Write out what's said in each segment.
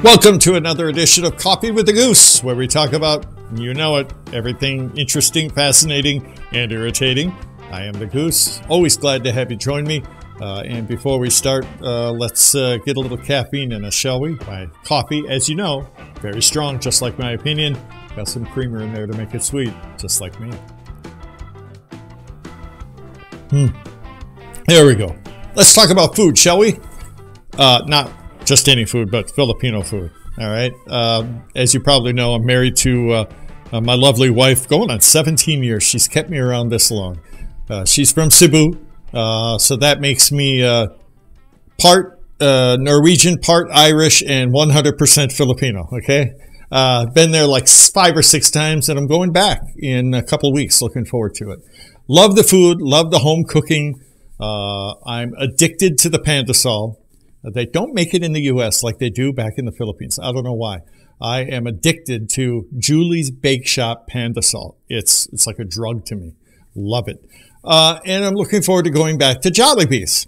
Welcome to another edition of Coffee with the Goose, where we talk about, you know it, everything interesting, fascinating, and irritating. I am the Goose. Always glad to have you join me. And before we start, let's get a little caffeine in us, shall we? My coffee, as you know, very strong, just like my opinion. Got some creamer in there to make it sweet, just like me. There we go. Let's talk about food, shall we? Not just any food, but Filipino food. All right. As you probably know, I'm married to my lovely wife, going on 17 years. She's kept me around this long. She's from Cebu, so that makes me part Norwegian, part Irish, and 100% Filipino. Okay. Been there like 5 or 6 times, and I'm going back in a couple of weeks. Looking forward to it. Love the food. Love the home cooking. I'm addicted to the pandesal. They don't make it in the U.S. like they do back in the Philippines. I don't know why. I am addicted to Julie's Bake Shop pandesal. It's like a drug to me. Love it. And I'm looking forward to going back to Jollibee's.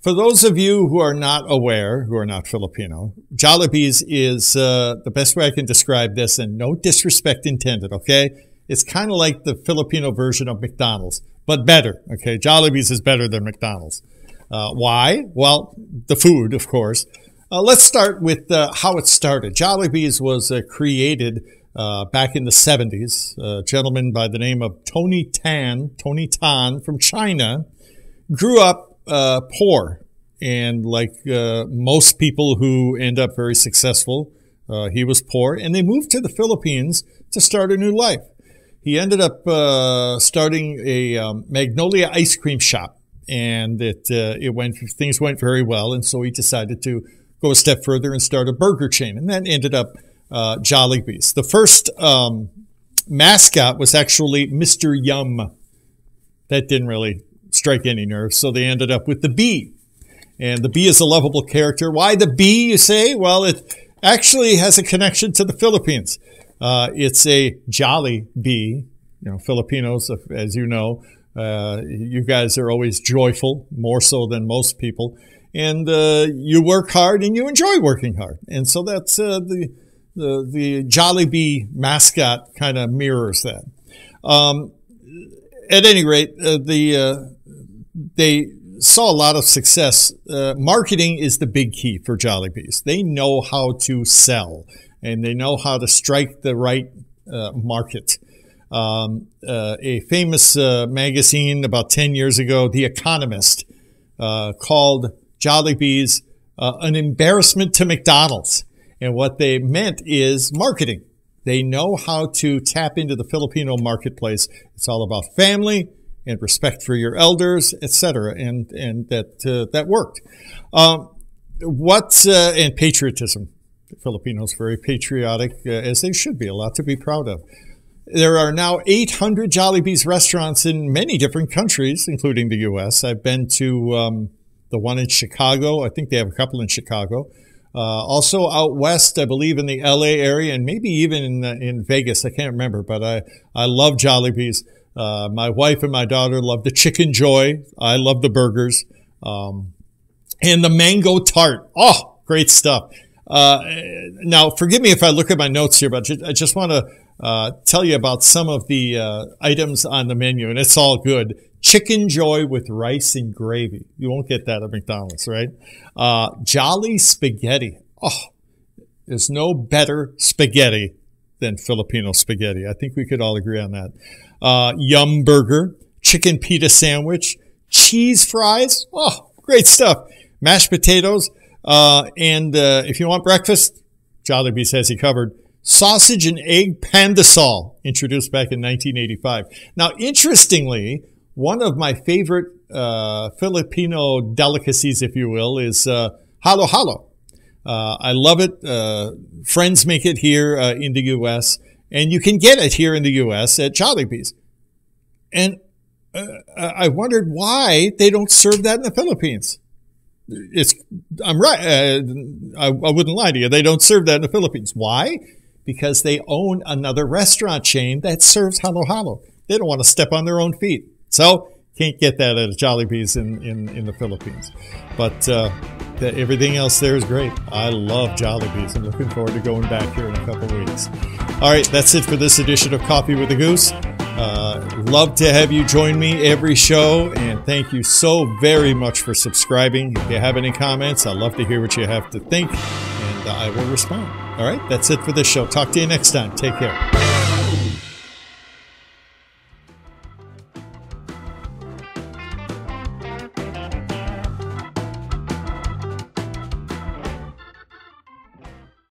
For those of you who are not aware, who are not Filipino, Jollibee's is the best way I can describe this, and no disrespect intended, okay? It's kind of like the Filipino version of McDonald's, but better, okay? Jollibee's is better than McDonald's. Why? Well, the food, of course. Let's start with how it started. Jollibee's was created back in the 70s. A gentleman by the name of Tony Tan from China, grew up poor. And like most people who end up very successful, he was poor. And they moved to the Philippines to start a new life. He ended up starting a Magnolia ice cream shop. And things went very well, and so he decided to go a step further and start a burger chain, and that ended up Jollibee's. The first mascot was actually Mr. Yum. That didn't really strike any nerves, so they ended up with the bee, and the bee is a lovable character. Why the bee, you say? Well, it actually has a connection to the Philippines. It's a jolly bee. You know, Filipinos, as you know. You guys are always joyful, more so than most people, and you work hard and you enjoy working hard, and so that's the Jollibee mascot kind of mirrors that. At any rate, they saw a lot of success. Marketing is the big key for Jollibee's. They know how to sell, and they know how to strike the right market. A famous magazine about 10 years ago, The Economist, called Jollibee's an embarrassment to McDonald's. And what they meant is marketing. They know how to tap into the Filipino marketplace. It's all about family and respect for your elders, etc. And that worked. And patriotism. The Filipinos are very patriotic, as they should be. A lot to be proud of. There are now 800 Jollibee's restaurants in many different countries, including the U.S. I've been to the one in Chicago. I think they have a couple in Chicago. Also out west, I believe in the L.A. area, and maybe even in Vegas. I can't remember, but I love Jollibee's. My wife and my daughter love the Chicken Joy. I love the burgers. And the mango tart. Oh, great stuff. Now, forgive me if I look at my notes here, but I just want to tell you about some of the items on the menu, and it's all good. Chicken Joy with rice and gravy. You won't get that at McDonald's, right? Jolly spaghetti. Oh, there's no better spaghetti than Filipino spaghetti. I think we could all agree on that. Yum burger, chicken pita sandwich, cheese fries. Oh, great stuff. Mashed potatoes. And if you want breakfast, Jollibee's has you covered. Sausage and egg pandesal, introduced back in 1985. Now, interestingly, one of my favorite Filipino delicacies, if you will, is halo-halo. I love it. Friends make it here in the U.S., and you can get it here in the U.S. at Jollibee's. And I wondered why they don't serve that in the Philippines. I'm right. I wouldn't lie to you. They don't serve that in the Philippines. Why? Because they own another restaurant chain that serves halo-halo. They don't want to step on their own feet. So Can't get that at a Jollibee's in the Philippines. But everything else there is great. I love Jollibee's. I'm looking forward to going back here in a couple weeks. All right, that's it for this edition of Coffee with the Goose. Love to have you join me every show, and thank you so very much for subscribing. If you have any comments, I'd love to hear what you have to think, and I will respond. All right, that's it for this show. Talk to you next time. Take care.